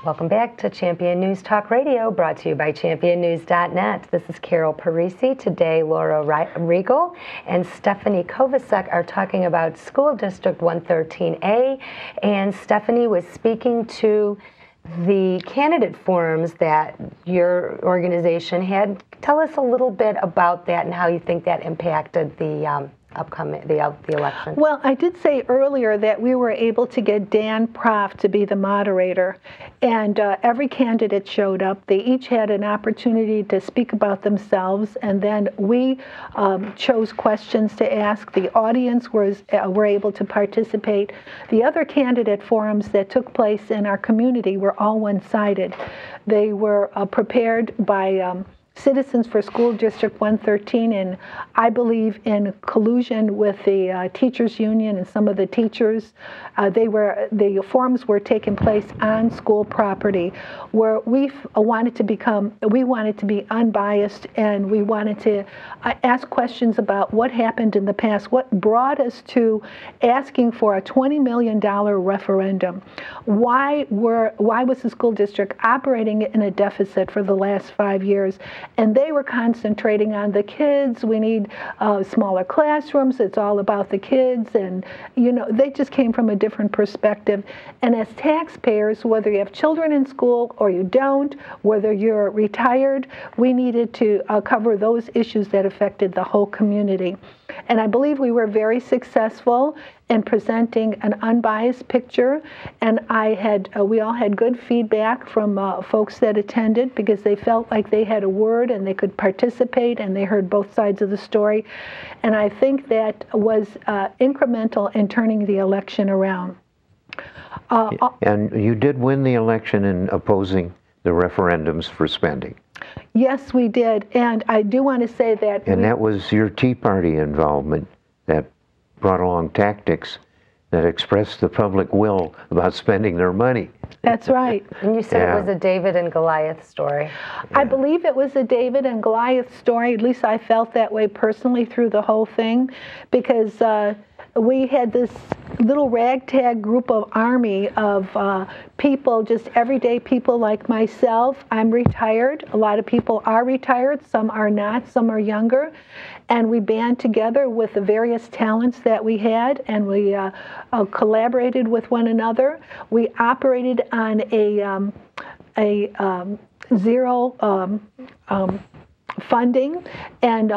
Welcome back to Champion News Talk Radio, brought to you by championnews.net. This is Carol Parisi. Today, Laura Reigle and Stephanie Kovacik are talking about School District 113A, and Stephanie was speaking to the candidate forums that your organization had. Tell us a little bit about that and how you think that impacted the the election. Well, I did say earlier that we were able to get Dan Proft to be the moderator, and every candidate showed up. They each had an opportunity to speak about themselves, and then we chose questions to ask. The audience were able to participate. The other candidate forums that took place in our community were all one-sided. They were prepared by Citizens for School District 113, and I believe in collusion with the teachers union and some of the teachers. The forums were taking place on school property, where we wanted to be unbiased, and we wanted to ask questions about what happened in the past, what brought us to asking for a $20 million referendum. Why was the school district operating in a deficit for the last 5 years? And they were concentrating on the kids. We need smaller classrooms. It's all about the kids. And, they just came from a different perspective. And as taxpayers, whether you have children in school or you don't, whether you're retired, we needed to cover those issues that affected the whole community. And I believe we were very successful in presenting an unbiased picture, and we all had good feedback from folks that attended, because they felt like they had a word and they could participate and they heard both sides of the story. And I think that was incremental in turning the election around. And you did win the election in opposing the referendums for spending. Yes, we did. And I do want to say that... And that was your Tea Party involvement that brought along tactics that expressed the public will about spending their money. That's right. And you said it was a David and Goliath story. Yeah. I believe it was a David and Goliath story. At least I felt that way personally through the whole thing, because we had this little ragtag group of army of people, just everyday people like myself. I'm retired. A lot of people are retired. Some are not. Some are younger. And we band together with the various talents that we had, and we collaborated with one another. We operated on a zero funding, and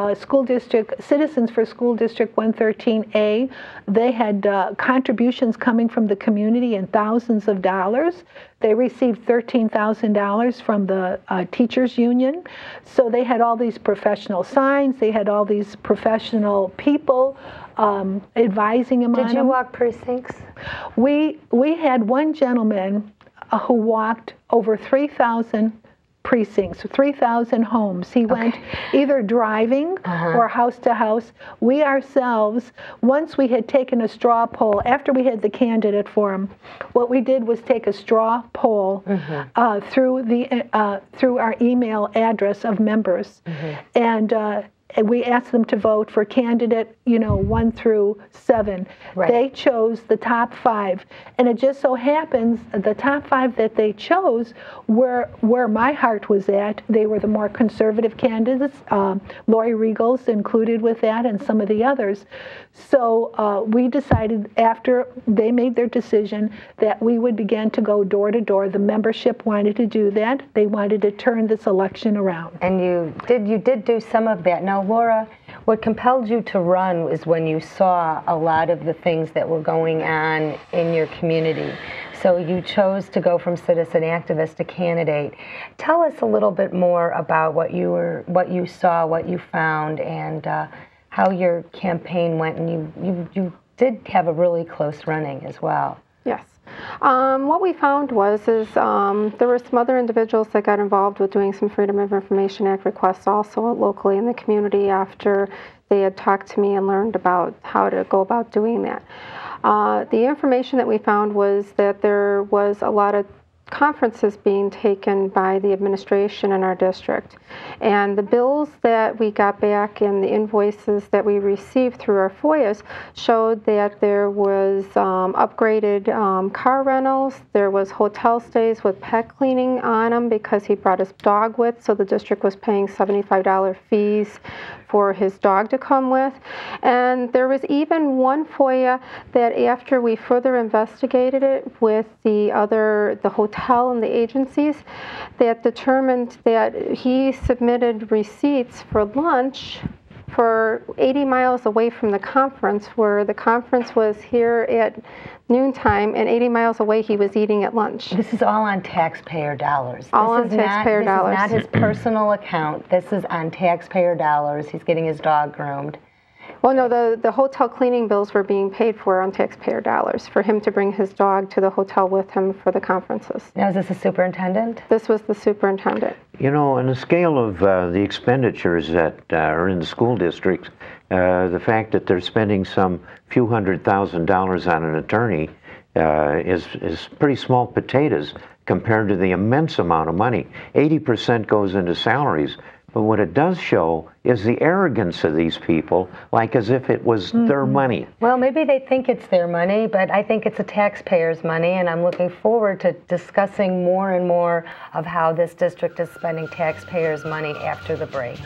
Citizens for School District 113A, they had contributions coming from the community in thousands of dollars. They received $13,000 from the teachers union. So they had all these professional signs, they had all these professional people advising them on them. Did you walk precincts? We had one gentleman who walked over 3,000 precincts, 3,000 homes. He went either driving or house to house. We ourselves, once we had taken a straw poll, after we had the candidate forum, what we did was take a straw poll through our email address of members, and we asked them to vote for candidate, 1 through 7. Right. They chose the top 5, and it just so happens the top 5 that they chose were where my heart was at. They were the more conservative candidates. Laura Reigle's included with that, and some of the others. So we decided, after they made their decision, that we would begin to go door to door. The membership wanted to do that. They wanted to turn this election around. And you did do some of that. Now, Laura, what compelled you to run is when you saw a lot of the things that were going on in your community. So you chose to go from citizen activist to candidate. Tell us a little bit more about what you saw, what you found, and how your campaign went. And you did have a really close running as well. Yes. What we found was there were some other individuals that got involved with doing some Freedom of Information Act requests also locally in the community after they had talked to me and learned about how to go about doing that. The information that we found was that there was a lot of conferences being taken by the administration in our district. And the bills that we got back and the invoices that we received through our FOIAs showed that there was upgraded car rentals, there was hotel stays with pet cleaning on them because he brought his dog with, so the district was paying $75 fees for his dog to come with. And there was even one FOIA that after we further investigated it with the hotel and the agencies, that determined that he submitted receipts for lunch for 80 miles away from the conference, where the conference was here at noontime, and 80 miles away he was eating at lunch. This is all on taxpayer dollars. All on taxpayer dollars. This is not his personal account. This is on taxpayer dollars. He's getting his dog groomed. Well, no, the hotel cleaning bills were being paid for on taxpayer dollars for him to bring his dog to the hotel with him for the conferences. Now, is this a superintendent? This was the superintendent. You know, on the scale of the expenditures that are in the school districts, the fact that they're spending some few $100,000 on an attorney is pretty small potatoes compared to the immense amount of money. 80% goes into salaries. But what it does show is the arrogance of these people, like as if it was their money. Well, maybe they think it's their money, but I think it's a taxpayer's money, and I'm looking forward to discussing more and more of how this district is spending taxpayers' money after the break.